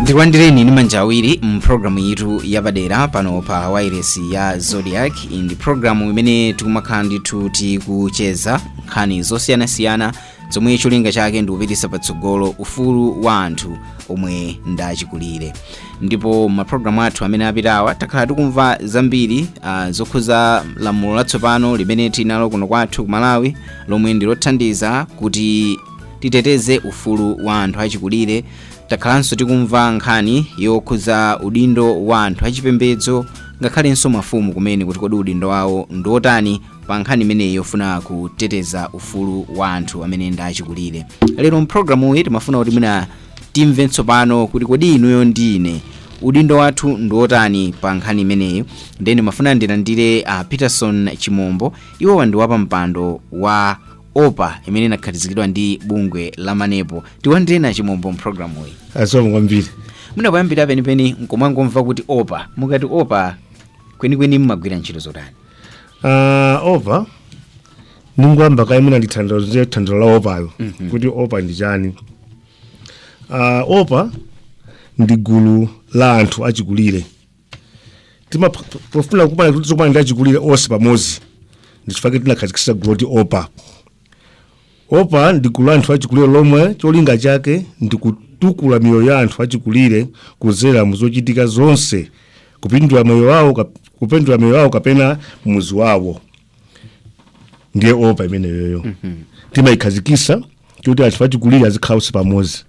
Ndikulandireni ndi manja awiri mpulogalamu yitu yapadera pano pa wireless ya Zodiac. Ndi pulogalamu imene tikumakhala ndithu tikucheza nkhani zosiyanasiyana zomwe cholinga chake ndikupititsa patsogolo ufulu wa anthu omwe ndachikulire. Ndipo mapulogalamu athu amene apitawa takhala tikumva zambiri zokhuza lamulo latsopano limene tinalo kuno kwathu ku Malawi lomwe ndilothandiza kuti titeteze ufulu wa anthu achikulire. Takhalanso tikumva nkhani yokhuza udindo wa anthu achipembedzo ngakhalenso mafumu kumene kuti kodi udindo wawo ndiotani pa nkhani imeneyi yofuna kuteteza ufulu wa anthu amene ndachikulire. Lero mpulogalamu iyi timafuna kuti mwina timve tsopano kuti kodi inuyo ndi ine udindo wathu ndiotani pa nkhani imeneyi. Ndene mafuna ndilandire Peterson Chimombo, iwo ndi wapa mpando wa OPA imene inakhazikitsidwa ndi bungwe la Manepo. Tiwandire Chimombo mpulogalamu iyi. Asoma kwambiri. Munapayambira penipeni nkomangomva kuti OPA, mukati OPA kwenikweni mmagwira ntchito zotani? OPA ningwamba kaimuna ndithandalo la OPA kuti OPA ndi chani. OPA ndi gulu la anthu achikulire. Pofuna kupanga kuti zokupanga ndi achikulire onse pamodzi ndichifukwa tinakhazikitsa gulu loti OPA. OPA ndi gulu la anthu achikulire lomwe cholinga chake ndi kutukula miyoyo ya anthu achikulire kudzera muzochitika zonse, kupindula moyo wawo kapena muzi wawo. Ndiye OPA imeneyo. Timayikhazikitsa kuti anthu achikulire azikhala pamodzi.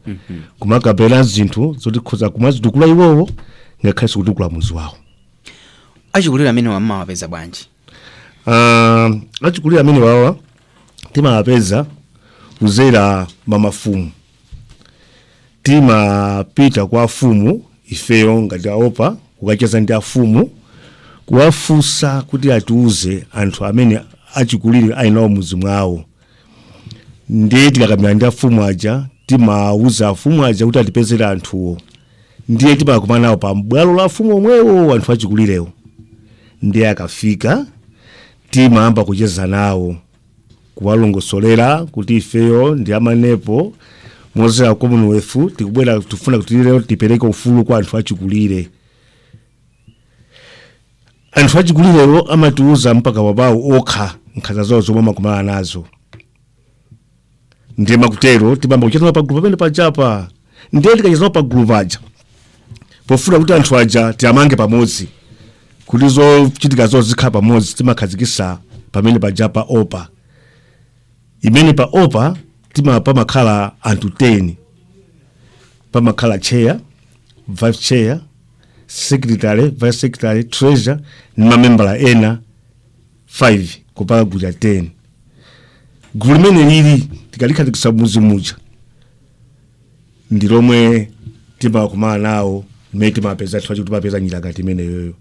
Kumakapena zinthu zoti khoza kumazitukula iwowo ngakhalenso kutukula muzi wawo. Achikulire amene wamawapeza bwanji? Achikulire amene wawa timawapeza kudzera mamafumu. Timapita kwa afumu ifeyo ngati OPA kukacheza ndi afumu kuwafunsa kuti atiuze anthu amene achikulire ali nawo muzi mwawo. Ndiye tikakambirana ndi afumu aja timauza afumu aja kuti atipezere anthuwo. Ndiye timakumana nawo pa bwalo la afumu omwewo anthu achikulirewo. Ndiye akafika timayamba kucheza nawo, kuwalongosolera kuti ifeyo ndi amanepo mozera Commonwealth tikubwera tufuna kuti lero tipereke ufulu kwa anthu achikulire. Anthu achikulire amatiuza mpaka wabawo okha nkhanza zawo zomwe amakumana nazo. Ndiye makutero tibamba kucheza pa group pamene pachapa. Ndiye tikacheza pa group aja pofuna kuti anthu aja tiamange pamodzi kuti zochitika zawo zikhala pamodzi timakhazikitsa pamene pachapa OPA. Imene pa OPA pamakhala anthu 10. Pamakhala chair, vice chair, secretary, vice secretary, treasurer ndi mamembala ena 5 kupaka gulu 10. Gulu limene lili tikalikhazikitsa muzi muja ndi lomwe timakumana nawo mmene timapeza anthu kuti mapeza njira ngati imeneyoyo.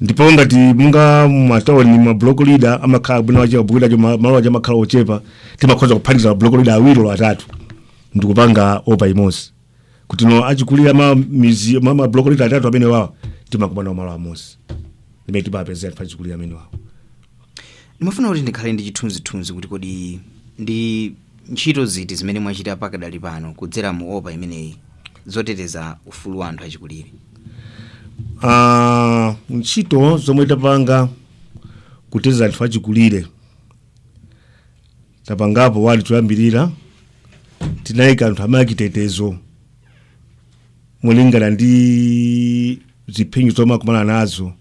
Ndipo ngati munga matawuni ma block leader amakhala bwino wacha bwino malo aja makhala ochepa timakhoza kuphatikiza block leader awiri o atatu ndikupanga OPA imodzi kuti no achikulira ma block leader atatu amene wawo timakumana nawo malo amodzi limene timapeza anthu achikulira amene wawo. Ndimafuna kuti ndikhale ndi chithunzithunzi kuti kodi ndi ntchito ziti zimene mwachita pakadali pano kudzera mu OPA imeneyi zoteteza ufulu wa anthu achikulire. Ntchito zomwe tapanga kuteteza anthu achikulire tapangapo wali toyambirira tinayika anthu amakitetezo mulingana ndi ziphinjo zomwe akumana nazo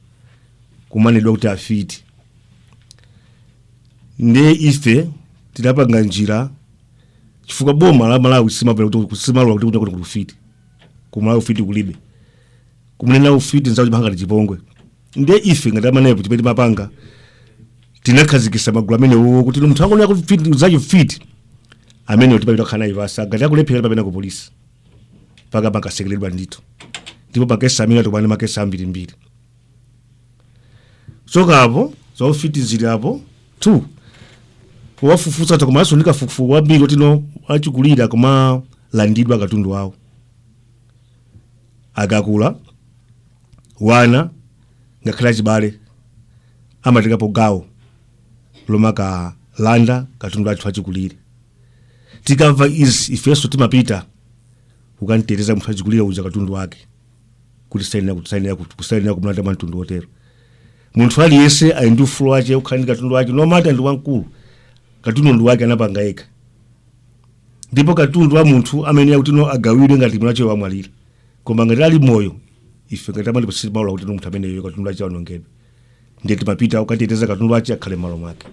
kumanidwa kuti afiti. Ndiye ife tidapanga njira chifukwa boma la Malawi simalola kuti kufiti kumalawi ufiti kulibe kumunena ufiti nzawo chipanga chipongwe. Ndiye ife ngati amanepo chimene timapanga tinakhazikitsa magulu amenewo kuti munthu angonena kuti fiti uzachi fiti amene tipapita khana ivasa ngati akulephera pamene ku polisi paka pakasekeredwa ndithu. Ndipo pakesa amene topane makesa ambirimbiri sokapo za ufiti zili apo 2 kuwafufuza takomanso ndikafukufu wambiri kuti no achikulira koma landidwa katundu wawo akakula wana ngakhala chibale amatikapo gawo lomaka landa katundu athu achikulire. Tikamva izi ifeso timapita ukanteteza munthu achikulire uja katundu wake kuti kusainira kumulanda mtundu otero. Munthu aliyense ali ndi ufulu wake ukhali katundu wake nomata ndi wankulu katundu wake anapanga yekha. Ndipo katundu wa munthu amene kuti agawidwe ngati mwacho wamwalira. Koma ngati ali moyo ife ngati amene pasiti maula kuti munthu amene katundu wake anongedwe. Ndiye timapita ukateteza katundu wake akhale malo mwake.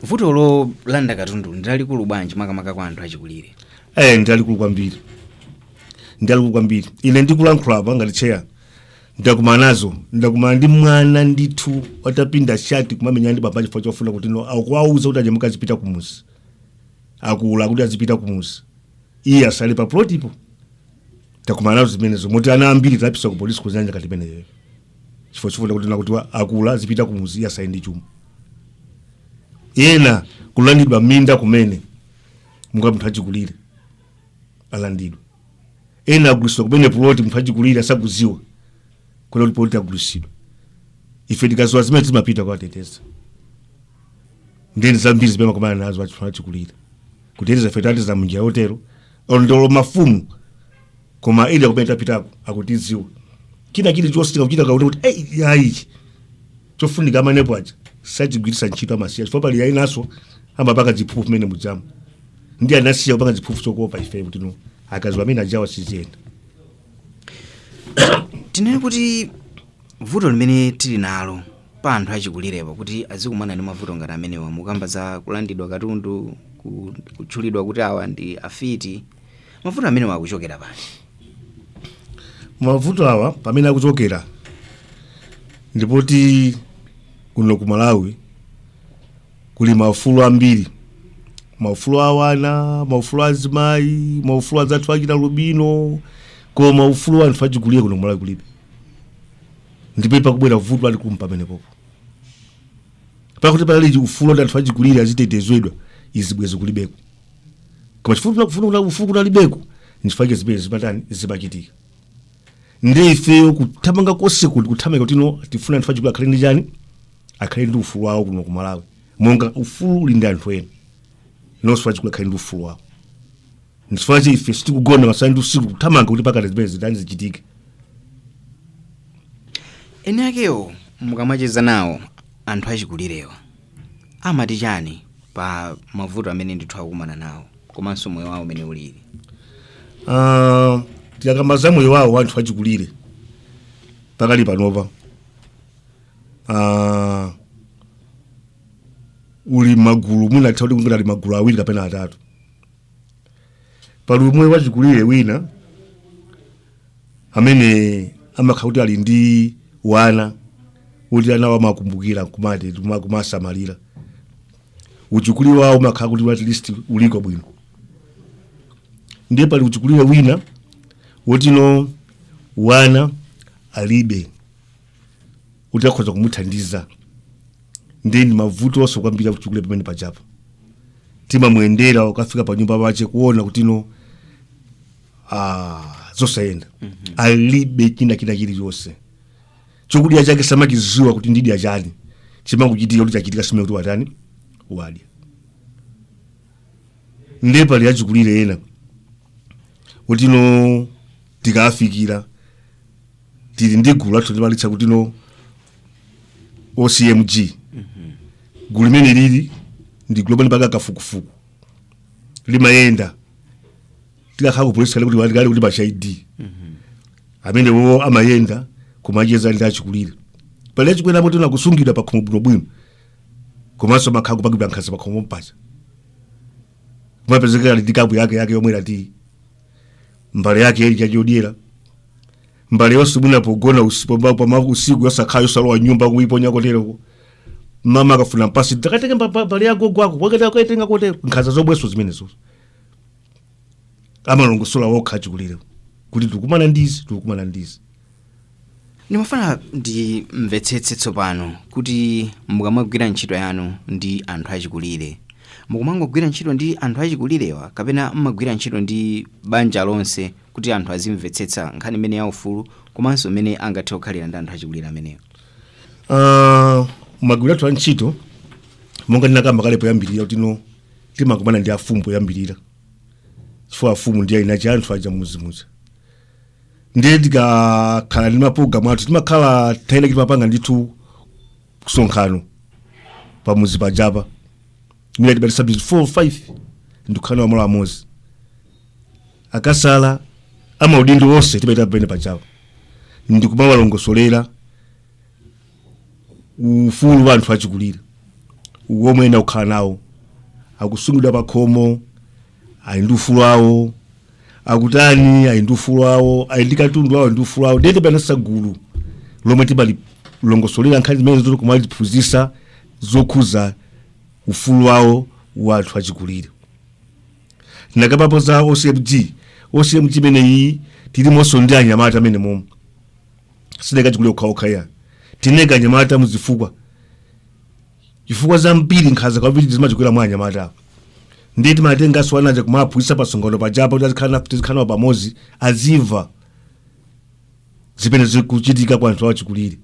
Vuto lolanda katundu ndalikulu bwanji makamaka kwa anthu achikulire? Ndalikulu kwambiri. Ine ndikulankhula apa ngati cheya ndakumanazo ndakumana ndi mwana ndithu watapinda shati kumamenya ndi baba chifukwa chofuna kuti akuwauza kuti aje mukazipita kumuzi. Akula kuti azipita kumuzi. Iye asali pa plotipo. Ndakumanazo zimenezo moti ana ambiri tapisa ku polisi kuzanja kati meneyo. Chifukwa kuti akula azipita kumuzi iye asali ndi chuma. Ena kulandidwa minda kumene muka munthu achikulire alandidwa. Ena agulisidwa kumene ploti munthu achikulire asakuziwa kuti ploti agulisidwa. Ife tikazowa zimene timapita kwa teteza. Ndeni zambiri zimene makomana nazo achikulire. Kuteteza fetati za munjira otero ondolo mafumu koma ile kumene tapitako akutiziwa. Kina kili chosika kuchita kuti yayi chofunika manepo aja sajigwirisa ntchito amasiya chifukwa pali yayi naso amapaka ziphuphu mene mujamu. Ndi anasiya kupanga ziphuphu zokopa ife kuti akaziwa amene ajawa siziyenda. Tinene kuti vuto limene tili nalo pa anthu achikulirepo kuti azikumana ndi mavuto ngati amenewa mukamba za kulandidwa katundu kutchulidwa kuti awa ndi afiti, mavuto amenewa akuchokera pati? Mavuto awa pamene akuchokera ndipoti kuno ku Malawi kuli maufulu ambiri. Maufulu awana, maufulu azimayi, maufulu azathu achita lubino, koma maufulu anthu achikulire kuno Malawi kulibe. Ndipo pakubwera vuto ali kumpa pamenepo. Pakuti pali ufulu ndi anthu achikulire azitetezedwa izibwezo kulibeko. Koma chifukwa kufuna ufulu kunalibeko ndichifukwa zimene zimachitika. Ndi ife kuthamanga konse kuti kuthamanga kuti tifuna anthu achikulire akhale ndi chani? Akhale ndi ufulu wawo kuno ku Malawi. Monga ufulu uli ndi anthu ena. Nonso achikulire akhale ndi ufulu wawo. Ndichifukwa ife sitikugona masana ndi usiku kuthamanga kuti pakati zimene zidani zichitike. Ene akewo mukamacheza nawo anthu achikulirewa amati chani pa mavuto amene ndithu akumana nawo komanso moyo wawo umene ulili? Tikakamba moyo wawo anthu achikulire pakali panopa uli magulu mwina tawudi kungati magulu awiri kapena atatu. Pali umwe wachikulire wina amene amakhala ali ndi wana kuti ana wamakumbukira kumati kumasamalira. Uchikulire wawo umakhala kuti at least uliko bwino. Ndiye pali uchikulire wina woti wana alibe kuti akhoza kumuthandiza. Ndeni mavuto onse kwambiri kuchikulire pamene pachapa. Timamuyendera ukafika pa nyumba pache kuona kuti zosayenda. Alibe china chilichonse. Chokudya chake samakiziwa kuti ndidya chani. Chimangochitika kuti chachitika simene kuti watani wadya. Ndiye pali achikulire ena kuti tikafikira tili ndi gulu lathu limalitsa kuti OCMG. Gulu limene lili ndi gulu limene kafukufuku limayenda tikakhala ku polisi kuti walikali kuti bachayidi amene wo amayenda kumacheza ndi achikulire. Pali achikulire amene kusungidwa pa khomo bwino komanso makhala kupangidwa nkhanza pa khomo mpacha. Kumapezeka ali ndi kabu yake yomwe lati mbale yake ili chajodyera. Mbale yonse mwina pogona usiku yosakhayo salowa nyumba kuiponya kotero. Mama akafuna mpasi takatenge mbale yako gwako wakati kaitenga kotero nkhanza zobweso zimenezo. Amalongosola wokha achikulire kuti tukumana ndizi. Ndimafuna ndi mvetsetse tsopano kuti mukamagwira ntchito yanu ndi anthu achikulire mukumangogwira ntchito ndi anthu achikulirewa kapena mmagwira ntchito ndi banja lonse kuti anthu azimvetsetsa nkhani imene ya ufulu komanso imene angathe kukhalira ndi anthu achikulire amenewo? Magwira athu ntchito monga ndinakamba kale poyambirira kuti timakumana ndi afumbo yambirira chifukwa fumu ndiye ina chanthu aja muzimuza ndiye tikakhala ndi maprogramu athu timakhala taina timapanga ndithu kusonkhano pamuzi pajapa mira tibatisa 4-5 ndikukhala wamala amozi akasala amaudindo onse tibaita pene pajapa ndikumawalongosolera ufulu wa anthu achikulire uwomwe ena ukhala nawo akusungidwa pakhomo ali ndi ufulu awo akutani ali ndi ufulu awo ali ndi katundu awo ndi ufulu awo ndete panasa gulu lomwe tibali longosolera nkhani zimene zoti kumaliphunzitsa zokhuza ufulu wawo wa anthu achikulire nakapapo za OCMG imeneyi tilimonso ndi anyamata amene momwe sideka chikulire okhaokha ya tineka anyamata muzifukwa chifukwa zambiri nkhaza kwambiri zimachikwera mwa anyamata ndiye timatenganso anaja kumaphunzitsa pasonkhano pajapa kuti tizikhala pamodzi aziva zimene zikuchitika kwa anthu achikulire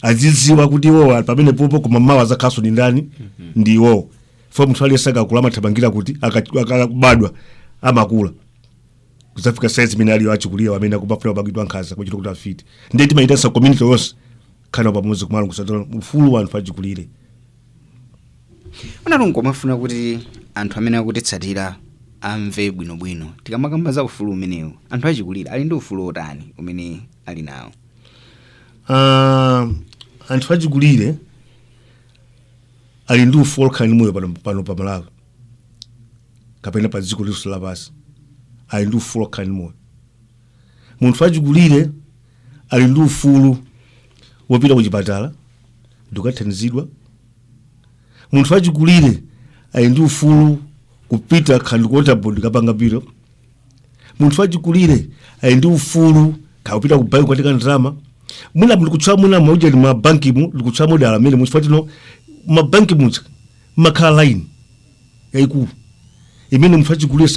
aziziwa kuti iwowa pamene popo koma mawa zakhaso ndi ndani ndi iwowo fo munthu aliyense akakula amathamangira kuti akabadwa amakula kuzafika size imene aliyo achikulire amene akubafuna kubagidwa nkhaza kuchita kuti afite ndiye timayitanso community yonse khala pamodzi kumalongosola ufulu wa anthu achikulire. Analongo mafuna kuti anthu amene akutitsatira amve bwinobwino tikamakamba za ufulu umenewu anthu achikulire ali ndi ufulu otani umene ali nawo. Anthu achikulire ali ndi ufulu okhala moyo pano pa Malawi kapena pa dziko lonse lapansi ali ndi ufulu okhala moyo. Munthu achikulire ali ndi ufulu wopita kuchipatala ndikathandizidwa. Munthu achikulire ali ndi ufulu kupita khandi kuota bondi kapanga biro. Munthu achikulire ali ndi ufulu kapita ku banki kwatika ndalama. Muna mlikuchwa muna mauja ni mabanki mu likuchwa moda alamene muchifatino mabanki mucha makhala line yaikulu imene munthu achikulire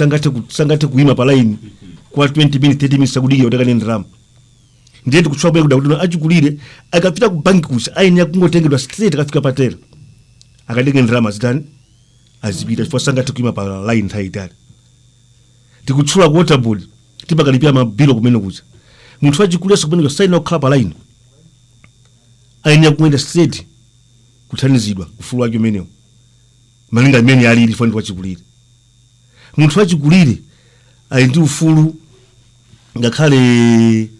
sangate kuima pa line kwa 20 minutes 30 minutes akudikira utakane ndalama. Ndiye tikuchwa bwe kuti achikulire akapita ku banki kucha ayinya kungotengedwa straight akafika patera akadenge ndalama zitani azipita chifukwa sangate kuima pa line taitali. Tikuchula ku waterboard tipakalipia mabilo kumene kucha munthu achikulire kumene kusaina okhala pa line ayinya kuenda straight kuthandizidwa ufulu wake umenewo malinga imene alili foni wachikulire. Munthu achikulire ali ndi ufulu ngakhale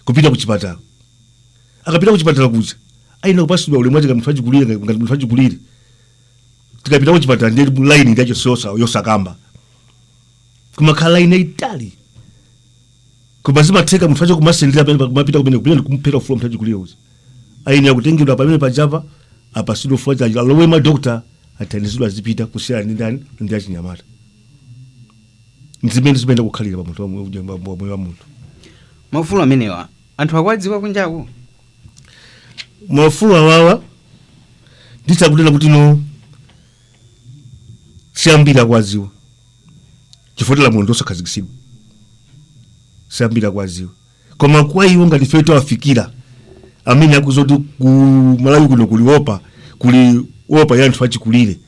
kupita kuchipatala akapita kuchipatala kucha ayina kupasidwa ulemu wake munthu achikulire ngati munthu achikulire tikapita kuchipatala ndiye line ndacho sosa yosakamba kumakhala line itali kubazima teka munthu acho kumasendera pamene kumapita kumene kupita kumpera ufulu munthu achikulire uza ayina kutengedwa pamene pajapa apasidwa ufulu wake alowe ma doctor athandizidwa azipita kusiyana ndi ndani ndi achinyamata. Nzimene zimene kukhalira pa munthu wa munthu. Mafulu amenewa anthu akwadziwa kunjaku. Mafulu awawa nditsakutena kuti no siyambira kwaziwa chifotela munthu osakhazikitsidwa siyambira kwaziwa koma kwa iwo ngati feto afikira amene akuzoti ku Malawi kuno kuli opa ya anthu achikulire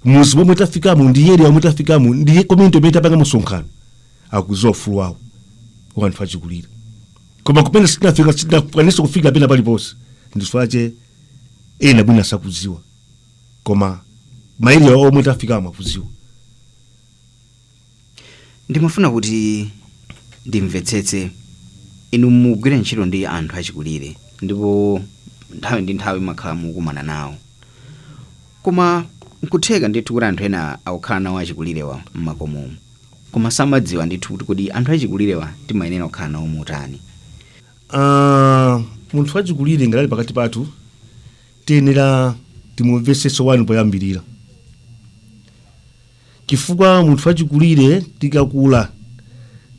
muzi momwe tafikamo ndi area momwe tafikamo ndi community imene tapanga msonkhano akuzowa ufulu wawo wa anthu achikulire koma kumene sitinakwanisa kufika pena paliponse ndifache ena bwina sakuziwa koma maili omwe tafikamo akuziwa. Ndimafuna kuti ndimvetsetse inu mugwire ntchito ndi anthu achikulire ndipo nthawi ndi nthawi makhala mukumana nawo koma nkutheka ndithu kuti anthu ena akukhala nawo achikulirewa mmakomomo koma samadziwa ndithu kuti anthu achikulirewa timayenera kukhala nawo motani. Munthu achikulire ngati pakati pathu tiyenera timumvetsetso wanu poyambirira chifukwa munthu achikulire tikakula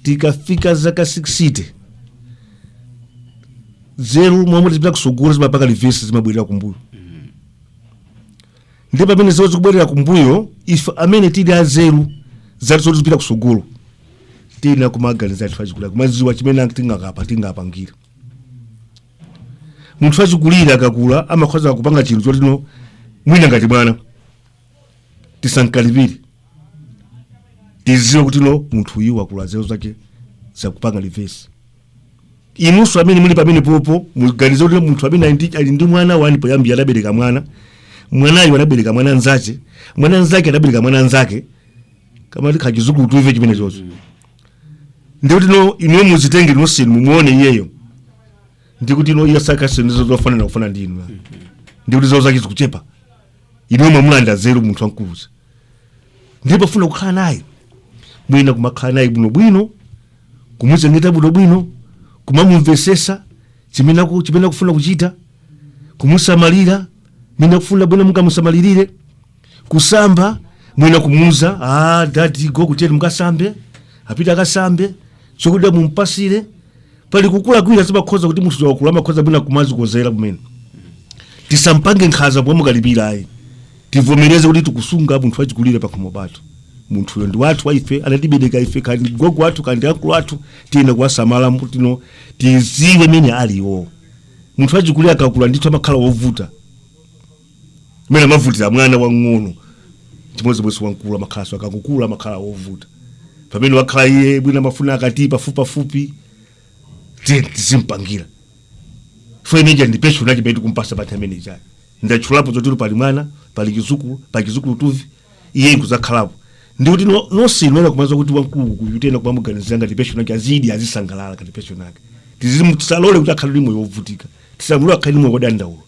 tikafika zaka 60 zero momwe tipita kusogolo zimapaka reverse zimabwerera kumbuyo. Ndipo pamene ziwo zikubwerera kumbuyo ife amene tili azeru zati zipita kusogolo tina kumaganiza anthu achikulire kumaziwa chimene tingapangira. Munthu achikulire akakula amakhoza kupanga chinthu chotino mwina ngati mwana tisankalipire tiziwe kuti no munthu uyu wakula nzeru zake zakupanga reverse. Inunso amene muli pamene popo muganize kuti munthu amene ali ndi mwana wani poyambira adabereka mwana, mwanayo adabereka mwana nzache, mwana nzake adabereka mwana nzake, kama kachizukulu tuive chimene chonso. Ndi kuti no inu muzitenge nonse mumuone iyeyo. Ndi kuti no yasaka senizo zofanana kufana ndi inu. Ndi kuti zawo zake zikuchepa. Inu mwamulanda nzeru munthu wankuluza. Ndipo funa kukhala naye. Mwina kumakhala naye bwino, kumuchengeta bwino, kumamumvesesa chimene kufuna kuchita, kumusamalira, mwina kufuna bwino mukamusamalirire, kusamba, mwina kumuuza, dadi go kuteri mukasambe, apita akasambe, chokudya mumpasire, pali kukula kwira zimakhoza kuti munthu wakula amakhoza bwina kumazi kozera kumene. Tisampange nkhaza pomwe mukalipira ayi. Tivomereze kuti tikusunga munthu wachikulire pakhomo pathu. Munthu uyo ndi wathu wa ife, anatibereka ife, kandi gogo wathu kandi akulu wathu, tiyenda kuwasamala mutino tiziwe mene aliwo. Munthu wachikulire akakula ndithu amakhala wovuta. Mene amavutira mwana wang'ono. Chimodzi bwesi wankulu amakhala so akakukula amakhala wovuta. Pamene wakhala iye bwina mafuna akati pafupi tizimpangira. Fwe ninja ndi pesho nachi betu kumpasa pati amene ichayi. Ndachulapo zotiru pali mwana, pali kizukulu tuvi, iye nkuzakhalapo. Ndi kuti nonse imene kumaza kuti wankulu kuyutena kumamuganizira ngati pesho nake azidi azisangalala ngati pesho nake. Tisalole kuti akhale limwe yovutika. Tisamulole akhale limwe kodandaulo.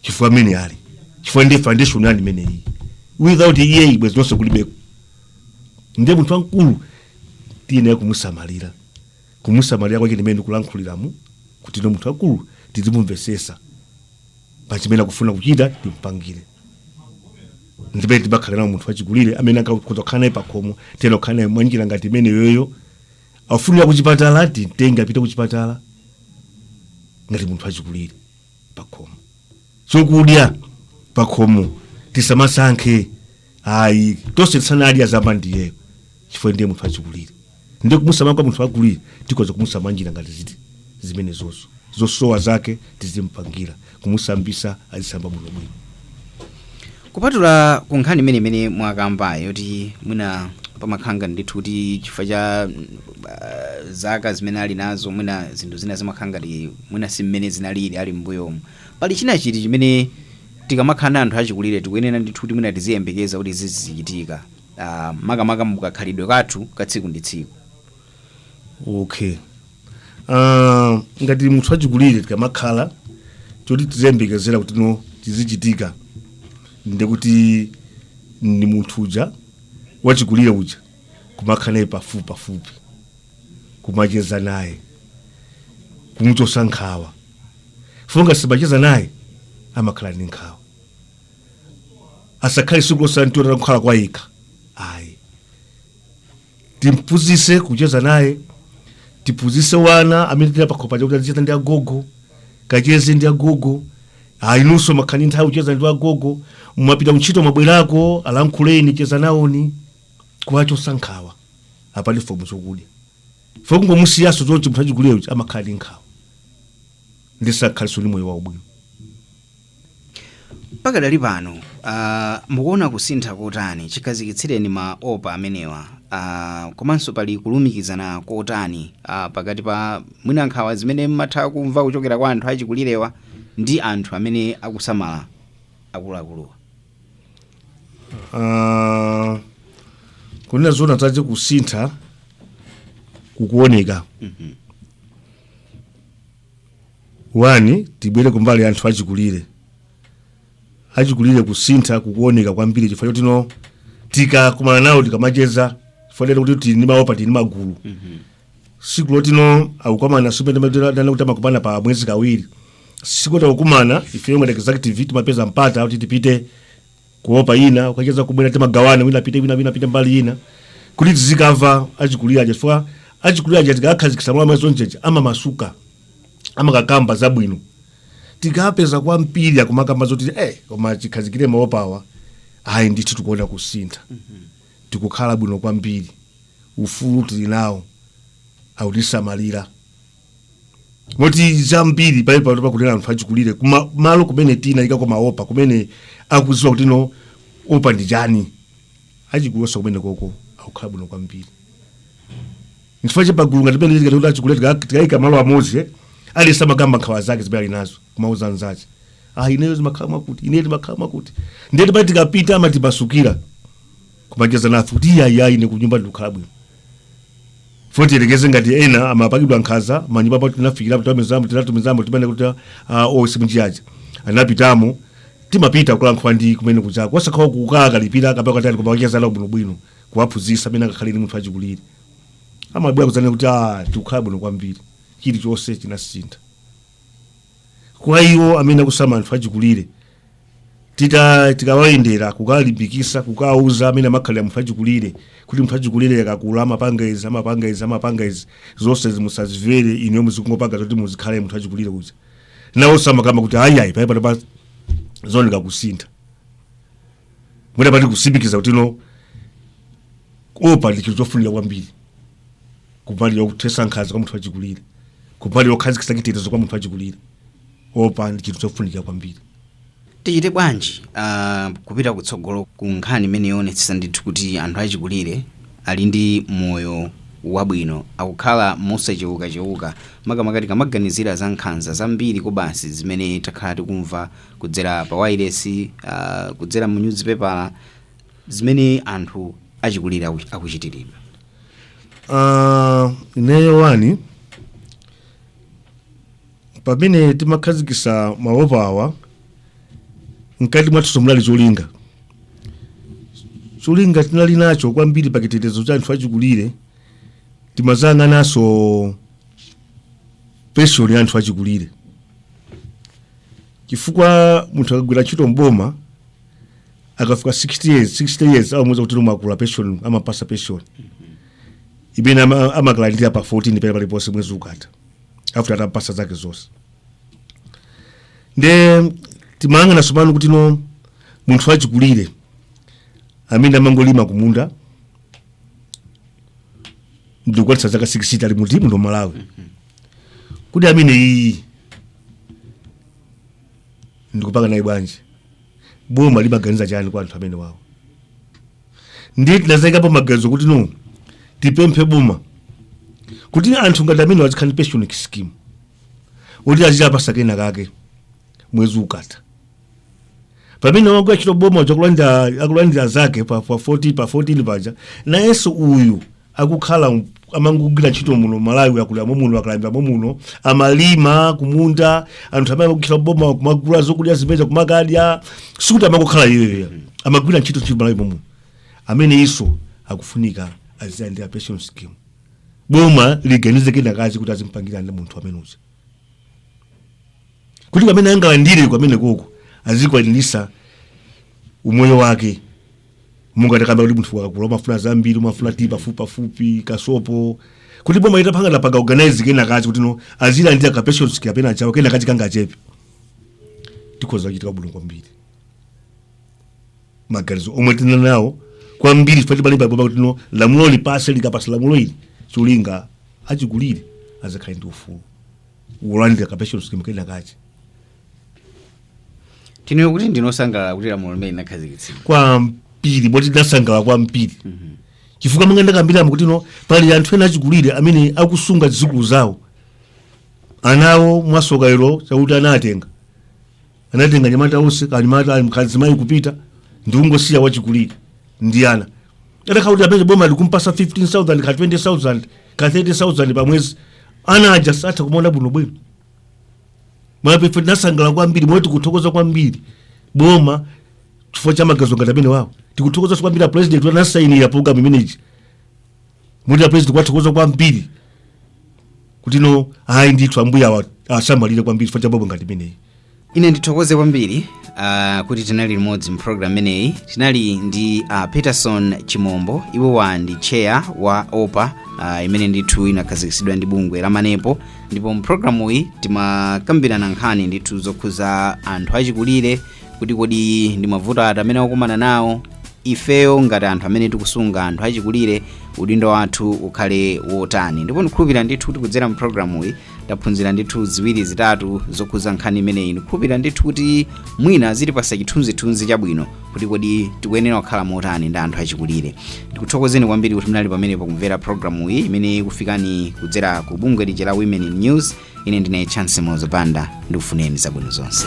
Chifukwa amene ali. Chifukwa ndi foundation yani imene iyi. Without iye ibwezi nonse kulibeko. Ndi munthu wankulu tiyene kumusamalira. Kumusamalira kwake ndimene kulankhuliramu kuti no munthu wankulu tizimumvesesa. Pachimene kufuna kuchita timpangire. Ndipete tibakhala na munthu wachikulire amene akakhoza kukhala naye pakhomo, tena kukhala naye mwanjira ngati imene yoyo. Afunira kuchipatala titenga apite kuchipatala ngati munthu wachikulire pakhomo. So kudya pakhomo tisamasankhe ayi tonse tisanali azamba ndiye chifukwa ndiye munthu wachikulire. Ndiye kumusamanga munthu wachikulire tikoza kumusamanjira ngati zimene zosowa zake tizimpangira, kumusambisa azisamba bwino. Kupatula kunkhani imene mwakambayo yoti mwina pamakhanga ndithu kuti chifukwa cha zaka zimene ali nazo mwina zinthu zina zimakhanga ndi mwina simmene zinalili ali mbuyomu. Pali china chiti chimene tikamakhala anthu achikulire tikuyenera ndithu kuti mwina tiziyembekeza kuti zizichitika. Makamaka mukakhalidwe kathu katsiku ndi tsiku. Okay. Ngati munthu achikulire tikamakhala choti tiziyembekezera kuti no tizichitika. Ndekuti ni munthu uja wachikulire uja kumakhala naye pafupi, kumacheza naye, kumuchotsa nkhawa. Funga sibacheza naye amakhala ndi nkhawa. Asakhale siku losantura kukhala kwa yekha. Ayi. Timpuzise kucheza naye, tipuzise wana amene tili pakhopa kuti azicheza ndi agogo, kacheze ndi agogo. Inunso makhani nthawi kucheza ndi agogo, mumapita ntchito mabwerako alankhuleni cheza nawoni kuwachotsa nkhawa. Apali fomu zokudya. Fomu ngomusiyaso zonse munthu achikulire uja amakhala ndi nkhawa. Ndisakhaliso limwe wa ubwino. Pakadali pano mukuona kusintha kotani chikazikitsireni maopa amenewa, komanso pali kulumikizana kotani pakati pa mwina nkhawa zimene mmatha kumva kuchokera kwa anthu achikulirewa ndi anthu amene akusamala akuluakuluwa. Kunena zona taje kusintha kukuoneka. Wani tibwere kumbali anthu achikulire. Achikulire kusintha kukuoneka kwambiri chifukwa choti no tikakumana nawo tikamacheza chifukwa kuti ndi maopa ndi magulu. Siku loti no akukamana supende ndana kuti amakupana pa mwezi kawiri. Siku takumana ife yomwe executive timapeza mpata kuti tipite kuopa ina ukacheza kubwera timagawana wina pite wina pite mbali ina kuti tizikava achikulira aja chifukwa achikulira aja tikakhazikisa mwa mazonjeje ama masuka ama kakamba zabwino tikapeza kwa mpiri akumakamba zoti koma chikhazikire maopawa ayi ndithu tikuona kusintha. Tikukhala bwino kwambiri ufulu tili nawo autisamalira. Moti zambiri pali patopa kunena anthu achikulire kumalo kumene tina ikako maopa kumene akuziwa kuti no opa ndi chani. Achikulire kumene koko akukhala bwino kwambiri. Nchifukwa chapagulu ngati pene tikati achikulire tikayika malo amodzi alisa magamba nkhawa zake zimene ali nazo kumauza nzache. Ineyo zimakhala mwakuti, ineyo zimakhala mwakuti. Ndiye pati tikapita amatipasukira kumacheza nafe kuti ine kunyumba ndikukhala bwino. Foti yerekeze ngati ena amapakidwa nkhaza manyumba pati tinafikira tutamizamo timene kuti simunjiyaja. Anapitamo timapita kulankhula ndi kumene kuchako wasakhawa kukaka kalipira kapena katali kumacheza nawo bwinobwino kuwaphunzitsa amene akakhalire munthu achikulire. Amabwera kuzana kuti tikukhala bwino kwambiri chilichonse chinasintha. Kwa iwo amene akusama anthu achikulire tikawayendera kukalimbikisa kukauza amene amakhalira munthu achikulire kuti munthu achikulire akakula amapanga izi zonse zimusazivere ine muzikungopanga zoti muzikhale munthu achikulire kuja. Nawo samakamba kuti ayi paipa zooneka kusintha. Mwina pati kusimbikiza kuti opa ndi chinthu chofunika kwambiri. Kupali yokuthesa nkhaza kwa munthu achikulire. Kupali yokhazikisa chitetezo kwa munthu achikulire. Opa ndi chinthu chofunika kwambiri. Tichite bwanji kupita kutsogolo ku nkhani imene yonetsa ndithu kuti anthu achikulire ali ndi moyo wabwino akukhala mosachewuka makamaka kamaganizira za nkhanza zambiri kobasi zimene takhala tikumva kudzera pa wireless kudzera mu newspaper zimene anthu achikulire akuchitiridwa. Ineyo wani pamene timakhazikisa maopa awa nkati mwathu mulali cholinga tinali nacho kwambiri pakitetezo cha anthu achikulire. Timazanga naso pension ya anthu achikulire chifukwa munthu akagwira ntchito mboma akafika 60 years au mwezi kuti umakula pension amapasa pension imene amakalandira pa 14 pale paliponse mwezi ukatha after atapasa zake zonse. Nde timanga sopano kuti munthu achikulire amene amangolima kumunda ndikukwatisa zaka 60 ali muti munthu Malawi kuti amene iyi ndikupanga naye bwanji boma limaganiza chani kwa anthu amene wawo. Ndiye tinazayikapo maganizo kuti tipemphe boma kuti anthu ngati amene wazikhala pension scheme kuti aziyapasa kena kake mwezi ukatha. Pamene wagwa chito boma akulandira zake pa 14 paja na yesu uyu akukhala amangugwira ntchito muno Malawi akulamo muno akalambiramo muno amalima kumunda anthu amene akukhala boma kumagula zokudya zimene kumakadya sikuti amakukhala iyeyo amagwira ntchito Malawi muno amene iso akufunika aziyandira pension scheme. Boma liganize kena kazi kuti azimpangira ndi munthu amene uja kuti pamene angalandire kwamene koko azikwanilisa umoyo wake. Mungu atakamba kuti munthu wakakula mafuna zambiri mafuna tipa fupi kasopo kuti boma itapanga panga organize kena kazi kuti azilandira ka pension scheme apena chawo kena kazi kanga chepe tikoza kuchitika bwino kwambiri. Maganizo omwe tinana nawo kwambiri pati pali baba kuti lamulo lipase likapasa lamulo ili cholinga achikulire azakhala ndi ufulu ulandira ka pension scheme kena kazi. Tiniyo kuti ndinosangala kuti lamulo limene linakhazikitsidwa kwambiri boti tinasangala kwambiri chifukwa mangenda kambiramo kuti pali anthu ena achikulire amene akusunga zidzukulu zawo anawo mwasoka ilo chakuti anatenga nyamata onse kalimata ali mkazimayi kupita ndiungosiya wachikulire ndi ana atakauti amene boma likumpasa 15,000 ka 20,000 ka 30,000 pa mwezi ana aja satha kumona bwino mwapefe nasangala kwambiri mweti kuthokoza kwambiri boma chifukwa cha maganizo ngati amene wawo tikuthokoza kwambiri president wanasainira program imeneyi mweti president kwathokoza kwambiri kuti ayi ndithu ambuya asamalire kwambiri chifukwa cha boma ngati imeneyi. Ine ndithokoze kwambiri kuti tinali limodzi mu program imeneyi tinali ndi Peterson Chimombo iwo ndi chair wa OPA imene ndithu inakhazikitsidwa ndi bungwe la Manepo ndipo mu programu iyi timakambirana nkhani ndithu zokhuza anthu achikulire kuti kodi ndi mavuto ati amene akumana nawo ifeyo ngati anthu amene tikusunga anthu achikulire udindo wathu ukhale wotani. Ndipo ndikhulupirira ndithu kuti kudzera mu programu iyi taphunzira ndithu ziwiri zitatu zokhuza nkhani imeneyi. Ndikhulupirira ndithu kuti mwina zilipasa chithunzithunzi chabwino kuti kodi tikuyenera kukhala motani ndi anthu achikulire. Ndikuthokozeni kwambiri kuti mnali pamenepo kumvera programu iyi imene ikufikani kudzera ku bungwe lija la Women in News. Ine ndine Chance Mozopanda, ndikufuneni zabwino zonse.